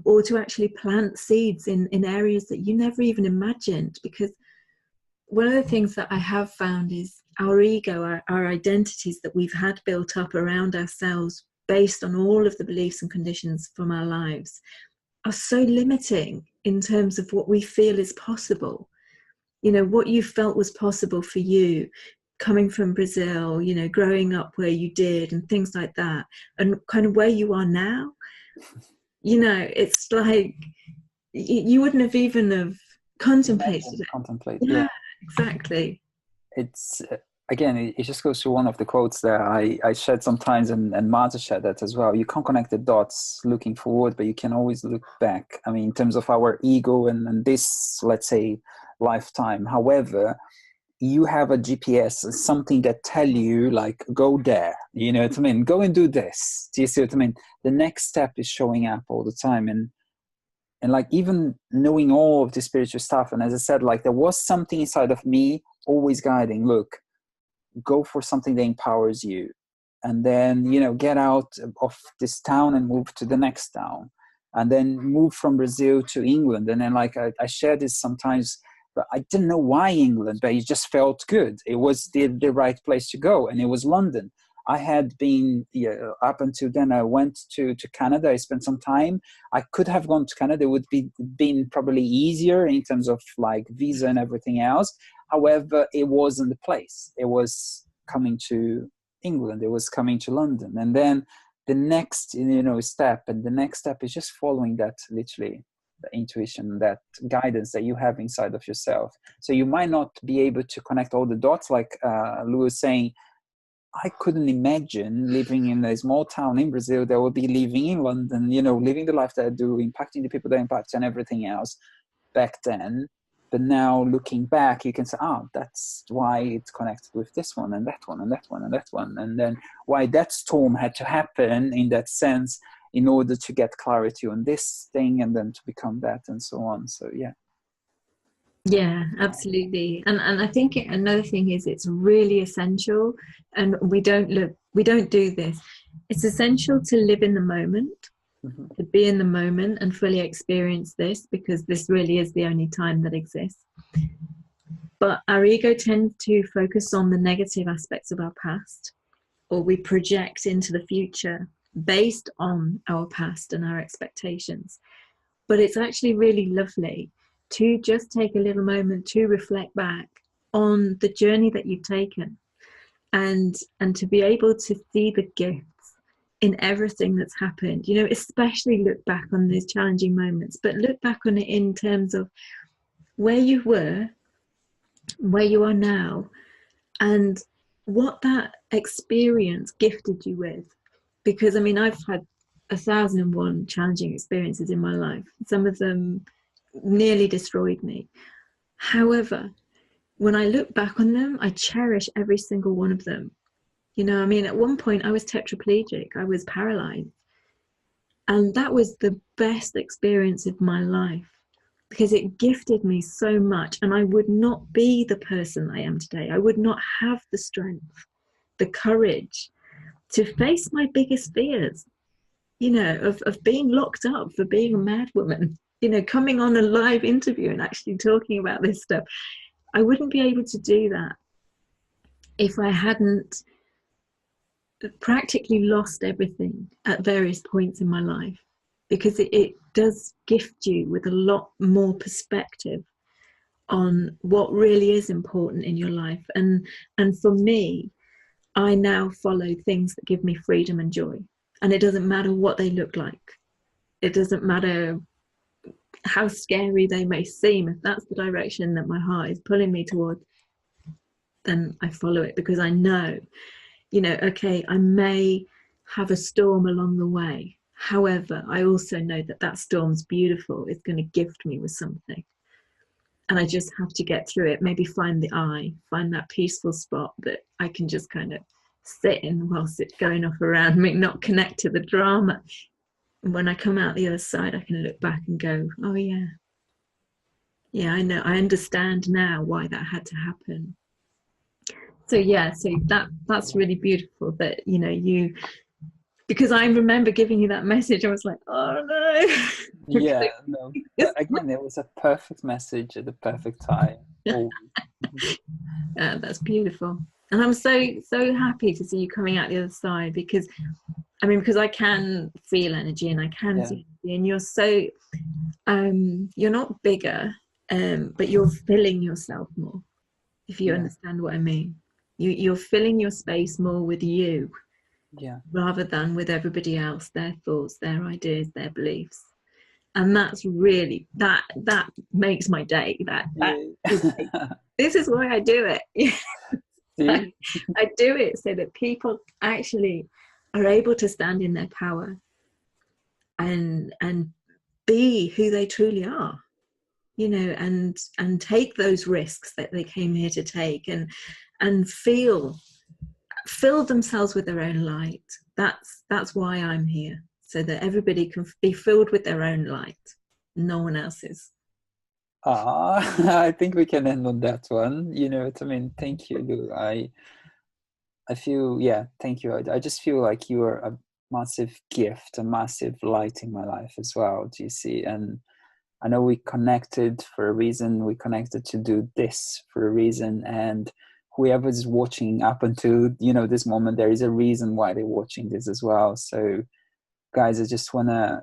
or to actually plant seeds in areas that you never even imagined. Because one of the things that I have found is our ego, our identities that we've had built up around ourselves based on all of the beliefs and conditions from our lives, are so limiting in terms of what we feel is possible. You know, what you felt was possible for you coming from Brazil, you know, growing up where you did and things like that, and kind of where you are now, you know, it's like you wouldn't have even have contemplated it. Yeah, exactly. It's again, it just goes to one of the quotes that I shared sometimes, and Marta shared that as well. You can't connect the dots looking forward, but you can always look back. I mean, in terms of our ego and this, let's say, lifetime. However, you have a GPS, something that tell you like, go there, you know what I mean? Go and do this. Do you see what I mean? The next step is showing up all the time. And like, even knowing all of the spiritual stuff, and as I said, like, there was something inside of me always guiding, look, go for something that empowers you, and then, you know, get out of this town and move to the next town, and then move from Brazil to England. And then, like, I share this sometimes, but I didn't know why England, but it just felt good. It was the right place to go, and it was London. I had been, up until then, I went to Canada. I spent some time. I could have gone to Canada. It would been probably easier in terms of like visa and everything else. However, it wasn't the place. It was coming to England. It was coming to London. And then the next, step, and the next step is just following that, literally, the intuition, that guidance that you have inside of yourself. So you might not be able to connect all the dots, like Lou was saying. I couldn't imagine living in a small town in Brazil that would be living in London, living the life that I do, impacting the people that impact, and everything else back then. But now looking back, you can say, that's why it's connected with this one and that one and that one and that one. And then why that storm had to happen in that sense in order to get clarity on this thing and then to become that and so on. So, yeah. Yeah, absolutely. And I think another thing is it's really essential, and we don't do this. It's essential to live in the moment, to be in the moment and fully experience this, because this really is the only time that exists. But our ego tends to focus on the negative aspects of our past, or we project into the future based on our past and our expectations. But it's actually really lovely to just take a little moment to reflect back on the journey that you've taken, and to be able to see the gifts in everything that's happened. Especially look back on those challenging moments, but look back on it in terms of where you were, where you are now, and what that experience gifted you with. Because I've had 1,001 challenging experiences in my life. Some of them nearly destroyed me. However, when I look back on them, I cherish every single one of them. At one point I was tetraplegic, I was paralyzed, and that was the best experience of my life, because it gifted me so much, and I would not be the person I am today. I would not have the strength, the courage to face my biggest fears, of being locked up for being a mad woman, coming on a live interview and actually talking about this stuff. I wouldn't be able to do that if I hadn't practically lost everything at various points in my life, because it does gift you with a lot more perspective on what really is important in your life. And for me, I now follow things that give me freedom and joy. And it doesn't matter what they look like. It doesn't matter how scary they may seem. If that's the direction that my heart is pulling me towards, then I follow it, because I know, you know, okay, I may have a storm along the way. However, I also know that that storm's beautiful. It's going to gift me with something. And I just have to get through it. Maybe find the eye, find that peaceful spot that I can just kind of sit in whilst it's going off around me, not connect to the drama. And when I come out the other side, I can look back and go, oh, yeah. Yeah, I know. I understand now why that had to happen. So yeah, so that's really beautiful that, you know, you, because I remember giving you that message, I was like, oh no. Yeah, no. Again, it was a perfect message at the perfect time. Oh. Yeah, that's beautiful. And I'm so happy to see you coming out the other side, because I mean, because I can feel energy and I can see energy, and you're so you're not bigger, but you're filling yourself more, if you understand what I mean. You're filling your space more with you, rather than with everybody else, their thoughts, their ideas, their beliefs. And that's really, that makes my day. This is why I do it. I do it so that people actually are able to stand in their power and be who they truly are, you know, and take those risks that they came here to take, and fill themselves with their own light. That's why I'm here, so that everybody can be filled with their own light, no one else's. I think we can end on that one. You know what I mean? Thank you, Lou. I feel, thank you. I just feel like you are a massive gift, a massive light in my life as well, do you see? And I know we connected for a reason. We connected to do this for a reason. And whoever's watching up until, you know, this moment, there is a reason why they're watching this as well. So guys, I just want to,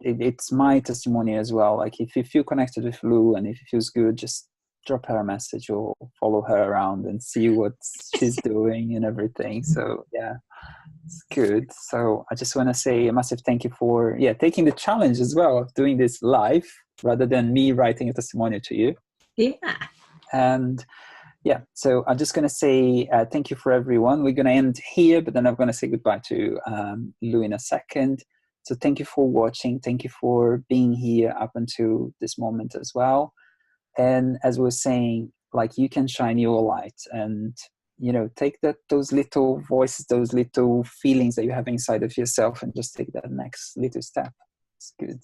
it's my testimony as well. Like, if you feel connected with Lou and if it feels good, just drop her a message or follow her around and see what she's doing and everything. So yeah, it's good. So I just want to say a massive thank you for taking the challenge as well of doing this live rather than me writing a testimonial to you. And so I'm just going to say thank you for everyone. We're going to end here, but then I'm going to say goodbye to Lou in a second. So thank you for watching. Thank you for being here up until this moment as well. And as we were saying, like, you can shine your light and, you know, take those little voices, those little feelings that you have inside of yourself and just take that next little step. It's good.